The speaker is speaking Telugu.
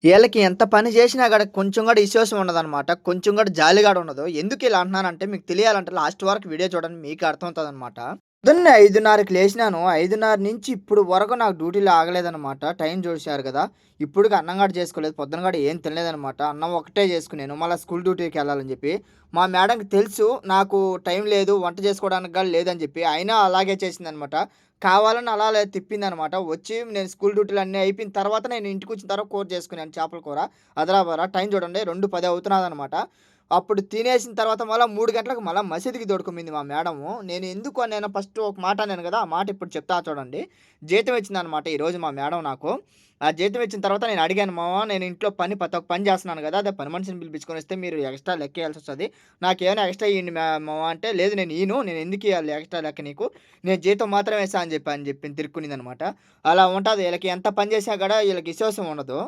ఈళ్ళకి ఎంత పని జేసినా గూడా కొంచెం గూడా విశ్వాసం ఉండదనమాట. కొంచెం గూడా జాలి గూడా ఉండదు. ఎందుకిలా అంటున్నానంటే మీకు తెలియాలంటే లాస్ట్ వరకు వీడియో చూడండి మీకే అర్థమవుతదనమాట. పొద్దున్నే 5:30కి లేసినాను. 5:30 నుంచి ఇప్పుడు వరకు నాకు డ్యూటీలో ఆగలేదనమాట. టైం జూశారు గదా! ఇప్పటికి అన్నం గూడా జేసుకోలేదు. పొద్దున గూడా ఏం తినలేదనమాట. అన్నం ఒకటే జేసుకున్నాను. మళ్ళా స్కూల్ డ్యూటీకెళ్ళాలని జెప్పి. మా మేడంకి తెలుసు నాకు టైం లేదు. వంట జేసుకోవడానికి గూడా లేదని జెప్పి. అయినా అలాగే చేసిందనమాట. కావాలని అలా తిప్పిందనమాట. వచ్చి నేను స్కూల్ డ్యూటీలు అన్నీ అయిపోయిన తర్వాత నేను ఇంటికొచ్చిన తర్వాత కూర చేసుకున్నాను చేపల కూర. అదరాబరా టైం చూడండి 2:10 అవుతున్నాదనమాట. అప్పుడు తినేసిన తర్వాత మళ్ళా 3 గంటలకు మళ్ళా మసీదుకి తోడుకొనింది మా మేడము. నేను ఎందుకు అన్నానో ఫస్ట్ ఒక మాట అన్నాను గదా! ఆ మాట ఇప్పుడు చెప్తా చూడండి. జీతం ఇచ్చిందనమాట ఈరోజు మా మేడం నాకు. ఆ జీతం ఇచ్చిన తర్వాత నేను అడిగాను మామ నేను ఇంట్లో ప్రతి ఒక్క పని చేస్తున్నాను గదా! అదే పని మనిషిని పిలిపించుకొనొస్తే మీరు ఎక్స్‌ట్రా లెక్కేయాల్సొస్తది. నాకేమైనా ఎక్స్‌ట్రా ఇయ్యండి మామ అంటే, లేదు నేను ఇయ్యను. నేను ఎందుకియ్యాలి ఎక్స్‌ట్రా లెక్క నీకు? నేను జీతం మాత్రమే ఇస్తా అని చెప్పింది తిరుక్కునిందనమాట. అలా ఉంటది ఈళ్ళకి ఎంత పని చేసినా గూడా ఈళ్ళకి విశ్వాసం ఉండదు.